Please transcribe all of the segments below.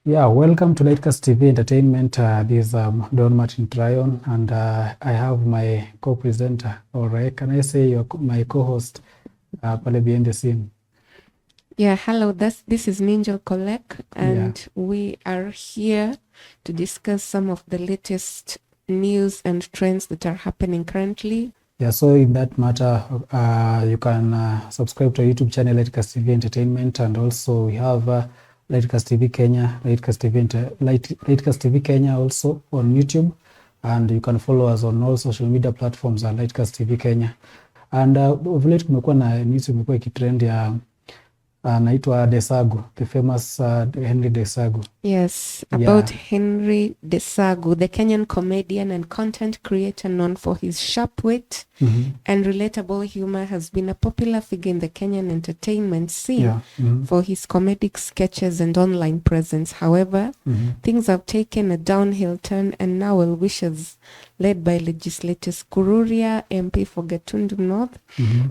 Yeah, welcome to Lightcast TV Entertainment. This is Don Martin Tryon, and I have my co-presenter, or can I say my co-host, pale behind the scene. Yeah, hello. This is Ninja Kolek, and we are here to discuss some of the latest news and trends that are happening currently. Yeah, so in that matter, you can subscribe to our YouTube channel, Lightcast TV Entertainment, and also we have Lightcast TV Kenya, Lightcast TV Kenya also on YouTube, and you can follow us on all social media platforms at Lightcast TV Kenya. And vile kumekuwa na news imekuwa ikitrend ya anaitwa Desagu, the famous Henry Desagu. Yes, about Henry Desagu, the Kenyan comedian and content creator known for his sharp wit and relatable humor, has been a popular figure in the Kenyan entertainment scene for his comedic sketches and online presence. However, things have taken a downhill turn, and now well-wishers led by legislators Kururia, MP for Gatundu North,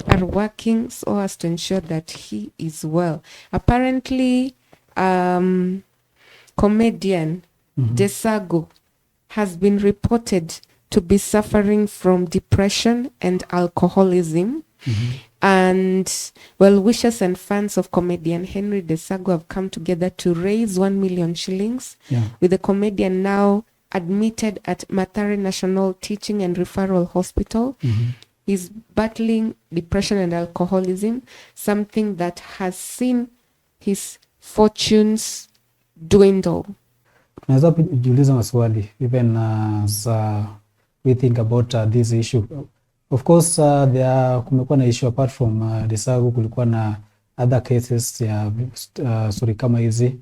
are working so as to ensure that he is well. Apparently, comedian Desagu has been reported to be suffering from depression and alcoholism. And well-wishers and fans of comedian Henry Desagu have come together to raise 1 million shillings, with the comedian now admitted at Mathare National Teaching and Referral Hospital. He's battling depression and alcoholism, something that has seen his fortunes dwindle. Tunaweza kujiuliza maswali even as we think about this issue. Of course, kumekuwa na issue apart from Desagu, kulikuwa na other cases ya story kama hizi.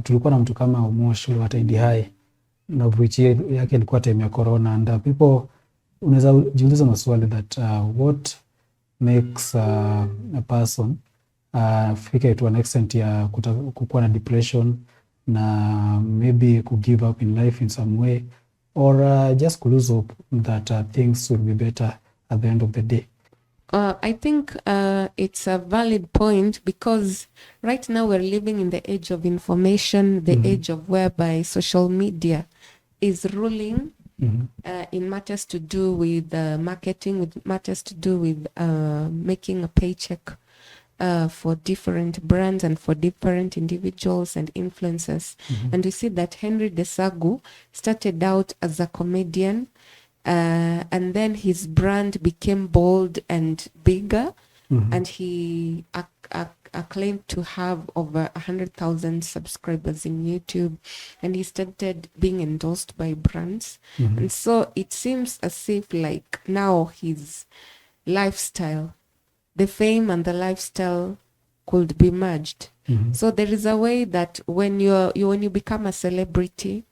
Tulikuwa na mtu kama Omosho hata Idi Hai, na which yake ilikuwa time ya corona, and people unaweza jiuliza maswali that what makes a person fika to an extent ya kukuwa na depression na maybe could give up in life in some way, or just could lose hope that things will be better at the end of the day. I think it's a valid point, because right now we're living in the age of information, the age of whereby social media is ruling in matters to do with marketing, with matters to do with making a paycheck for different brands and for different individuals and influencers. And we see that Henry Desagu started out as a comedian, and then his brand became bold and bigger, and he claimed to have over 100,000 subscribers in YouTube, and he started being endorsed by brands. And so it seems as if like now his lifestyle, the fame and the lifestyle could be merged. So there is a way that when you become a celebrity,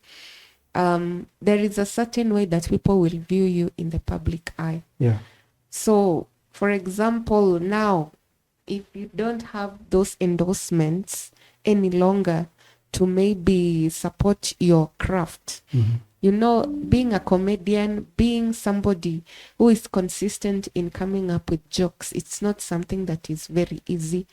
there is a certain way that people will view you in the public eye. So, for example, now, if you don't have those endorsements any longer to maybe support your craft, you know, being a comedian, being somebody who is consistent in coming up with jokes, it's not something that is very easy.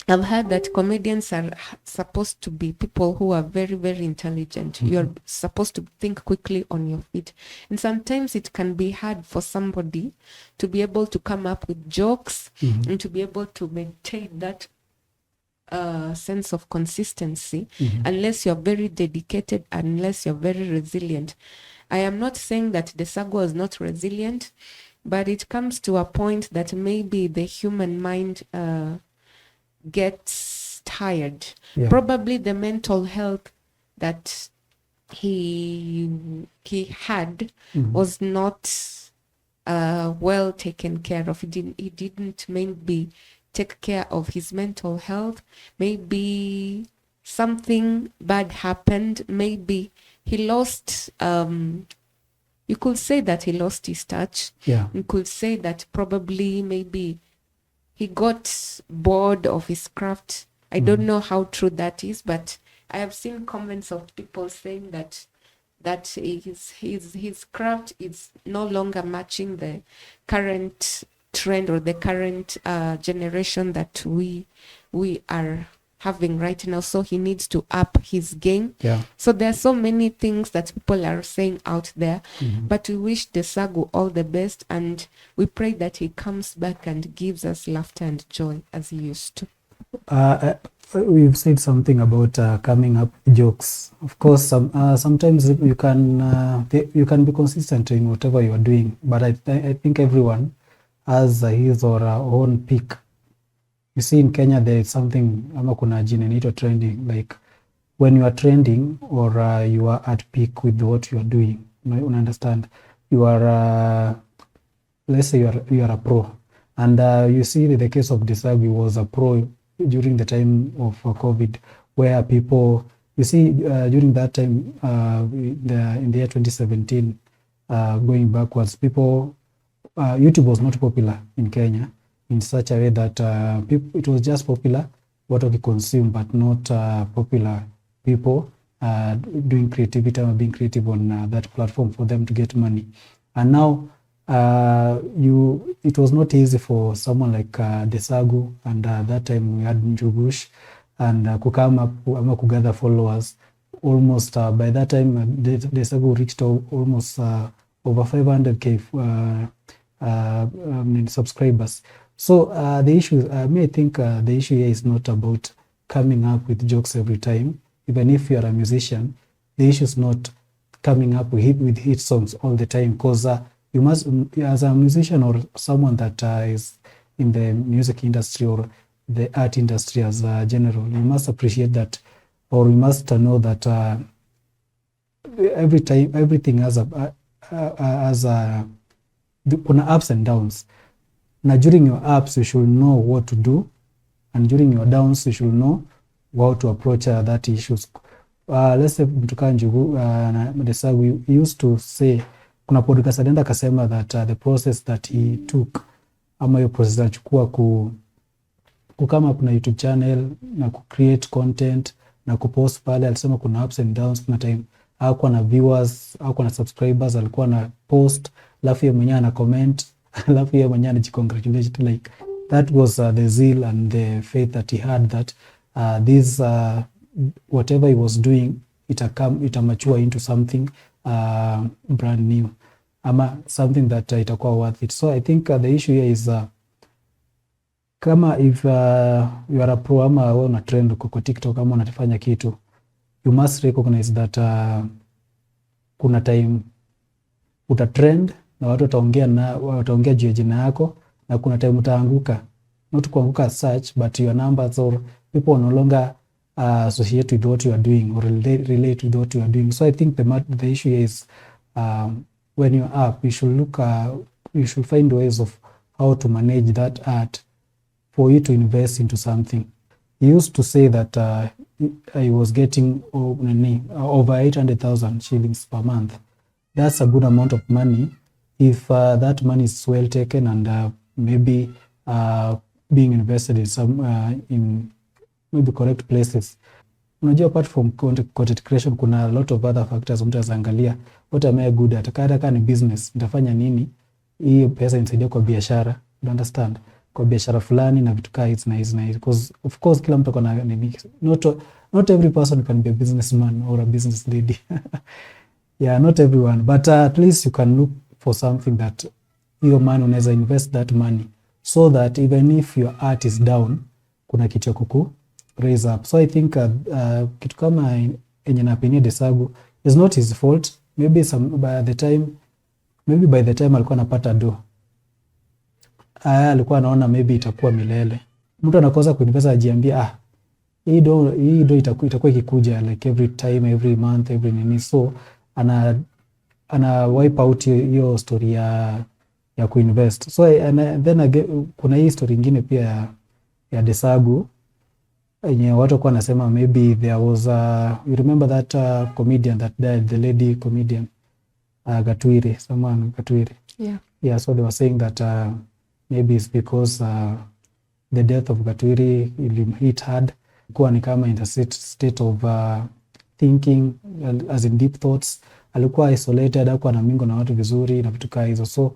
I've heard that comedians are supposed to be people who are very, very intelligent. You're supposed to think quickly on your feet. And sometimes it can be hard for somebody to be able to come up with jokes and to be able to maintain that sense of consistency, unless you're very dedicated, unless you're very resilient. I am not saying that Desagu was not resilient, but it comes to a point that maybe the human mind gets tired. Probably the mental health that he had was not well taken care of. He didn't maybe take care of his mental health. Maybe something bad happened. Maybe he lost, you could say that he lost his touch. You could say that probably maybe he got bored of his craft. I don't know how true that is, but I have seen comments of people saying that his craft is no longer matching the current trend or the current generation that we are having right now, so he needs to up his game. Yeah. So there are so many things that people are saying out there, but we wish Desagu all the best, and we pray that he comes back and gives us laughter and joy as he used to. We've said something about coming up jokes. Of course, sometimes you can be consistent in whatever you are doing, but I think everyone has his or her own peak. You see, in Kenya there is something ama kuna jina inaitwa trending, like when you are trending or you are at peak with what you are doing. You understand? You are let's say you are a pro, and you see the case of Desagu was a pro during the time of COVID, where people, you see, during that time, in the year 2017, going backwards, people, YouTube was not popular in Kenya in such a way that it was just popular what we consume, but not popular people doing creativity or being creative on that platform for them to get money. And now it was not easy for someone like Desagu, and that time we had Njugush, and kukam up ama kugather followers. Almost by that time Desagu reached almost over 500k subscribers. So the issue, I think the issue here is not about coming up with jokes every time. Even if you are a musician, the issue is not coming up with hit songs all the time, because you must, as a musician or someone that is in the music industry or the art industry as a general, you must appreciate that, or you must know that everything has kuna ups and downs. Now during your ups you should know what to do, and during your downs you should know how to approach that issues. Let's say mtuka Njugu na Desagu, he used to say, kuna podcast alienda akasema that the process that he took, ama hiyo process alichukua kama kuna YouTube channel na create content na kupost pale, alisema kuna ups and downs. Kuna time hakuwa na viewers, hakuwa na subscribers, alikuwa na post, alafu yeye mwenyewe ana comment, alafu yeye mwenyewe anajicongratulate. Like that was the zeal and the faith that he had that this whatever he was doing, ita mature into something brand new, ama something that itakuwa worth it. So I think the issue here is kama if you are a pro ama wewe una trend kwa TikTok ama unafanya kitu, you must recognize that kuna time uta trend na watu wataongea juu ya jina yako, na kuna time utaanguka, not kuanguka as such, but your numbers or people no longer associate with what you are doing or relate with what you are doing. So I think the issue is when you're up, you should find ways of how to manage that art for you to invest into something. He used to say that I was getting over 800,000 shillings per month. That's a good amount of money if that money is well taken and maybe being invested in some in maybe correct places. Unajua, apart from content creation, kuna a lot of other factors mtu azaangalia. What am I good at? Kama ni business, nitafanya nini hii pesa inisaidia kwa biashara? You understand? Kwa biashara fulani na vitu hizi na hizi. Because of course kila mtu akona nini, not every person can be a businessman or a business lady. Yeah, not everyone, but at least you can look for something that your money unaweza invest that money, so that even if your art is down, kuna kitu ya kuku raise up. So I think kitu kama enye napenia Desagu is not his fault. Maybe by the time alikuwa anapata do, alikuwa anaona maybe itakuwa milele. Mtu anakosa kuinvest, ajiambia hii do itakuwa ikikuja like every time, every month, every nini. So ana wipe out hiyo story ya kuinvest. So then again, kuna hii story ingine pia ya Desagu yenye watu kwa nasema maybe there was you remember that comedian that died, the lady comedian Gatwiri, someone Gatwiri. Yeah, so they were saying that maybe it's because the death of Gatwiri hit hard, kuwa ni kama in the state of thinking, as in deep thoughts. Alikuwa isolated, hakuwa na mingo na watu vizuri na vitu kama hizo. So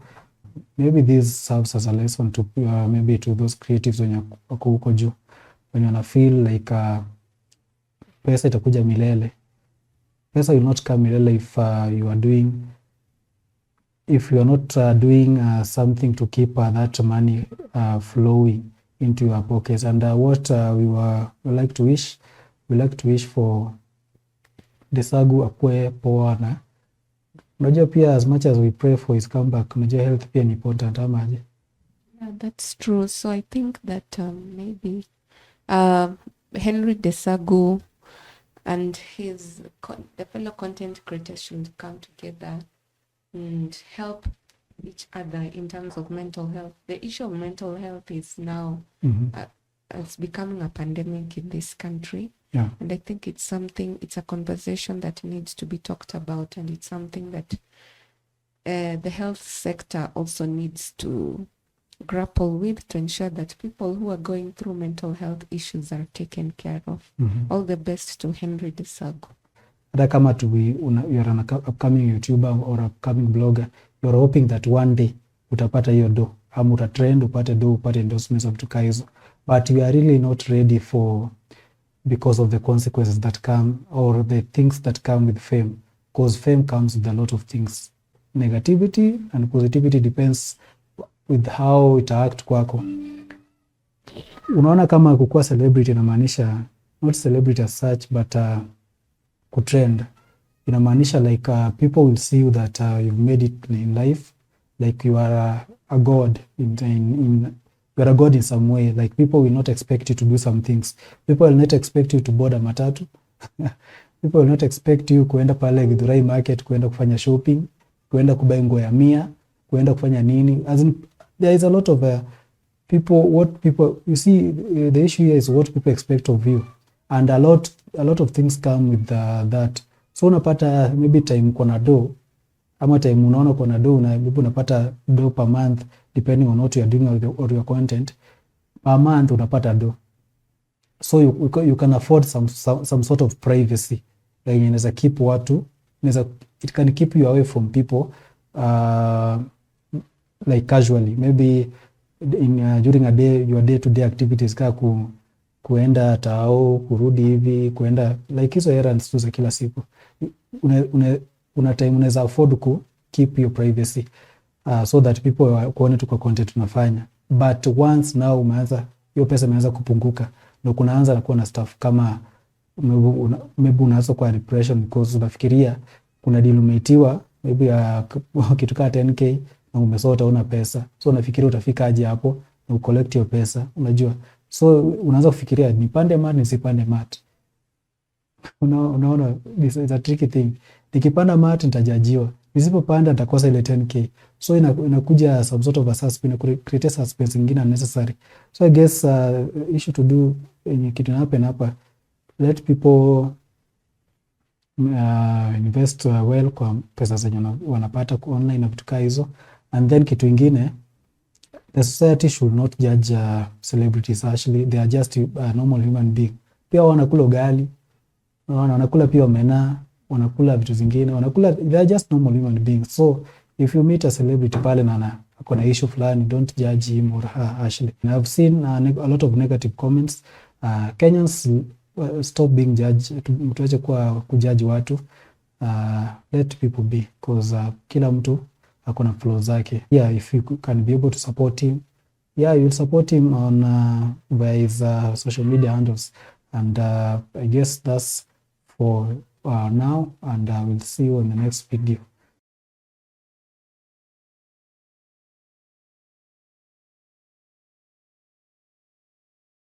maybe this serves as a lesson to maybe to those creatives wenye wako huko juu, when wana feel like pesa itakuja milele. Pesa will not come milele if you are not doing something to keep that money flowing into your pockets. And what we like to wish for Desagu akue poa, na unajua pia as much as we pray for his comeback, unajua health pia ni important ama aje? Yeah, that's true. So I think that maybe Henry Desagu and the fellow content creators should come together and help each other in terms of mental health. The issue of mental health is now it's becoming a pandemic in this country. Yeah. And I think it's a conversation that needs to be talked about, and it's something that the health sector also needs to grapple with to ensure that people who are going through mental health issues are taken care of. All the best to Henry Desagu. Hata kama you're an upcoming YouTuber or upcoming blogger, you're hoping that one day utapata hiyo do, ama utatrend, upate do, upate endorsements of vitu kama hizo. But we are really not ready because of the consequences that come, or the things that come with fame. Because fame comes with a lot of things. Negativity and positivity depends with how it act kwako. Unaona kama kukuwa celebrity inamaanisha, not celebrity as such, but kutrend. Inamaanisha like people will see you that you've made it in life, like you are a god you are a god in some way. Like people will not expect you to do some things. People will not expect you to board a matatu. People will not expect you kuenda pale Githurai market, kuenda kufanya shopping, kuenda kubai nguo ya 100, kuenda kufanya nini. As in, there is a lot of you see, the issue here is what people expect of you, and a lot of things come with that. So unapata maybe time kona do, ama time unaona kona do, maybe unapata do per month depending on what you are doing or your content. Per month unapata do, so you can afford some sort of privacy, like inaweza keep watu, it can keep you away from people like casually, maybe during a day, your day-to-day activities kama kuenda tao, kurudi hivi, kuenda like hizo errands tu za kila siku. Una time unaweza afford ku keep your privacy so that people kuone tu kwa content unafanya. But once now hiyo pesa imeanza kupunguka, ndio kunaanza na kuwa na stuff kama maybe unaanza kwa depression, because unafikiria kuna deal umeitiwa maybe kitu kama 10k na umesota una pesa, so unafikiria utafika aje hapo na ucollect hiyo pesa, unajua. So unaanza kufikiria nipande mat nisipande mat. Unaona, this is a tricky thing. Nikipanda mat nitajajiwa, nisipopanda nitakosa ile 10k. So inakuja some sort of a suspense, create suspense ingine unnecessary. So I guess issue to do kitu happen hapa, let people invest well kwa pesa zenye wanapata online na vitu kama hizo. And then kitu ingine, the society should not judge celebrities. Actually, they are just a normal human being. Pia wanakula ugali, wanakula pia omena, wanakula vitu zingine, they are just normal human beings. So if you meet a celebrity pale na akona issue fulani, don't judge him or her. Actually, I've seen a lot of negative comments. Kenyans, stop being judged. Tuache kujudge watu. Let people be, because kila mtu akona flow zake. Yeah, if you can be able to support him, yeah, you'll support him on via his social media handles. And I guess that's for now, and we'll see you in the next video.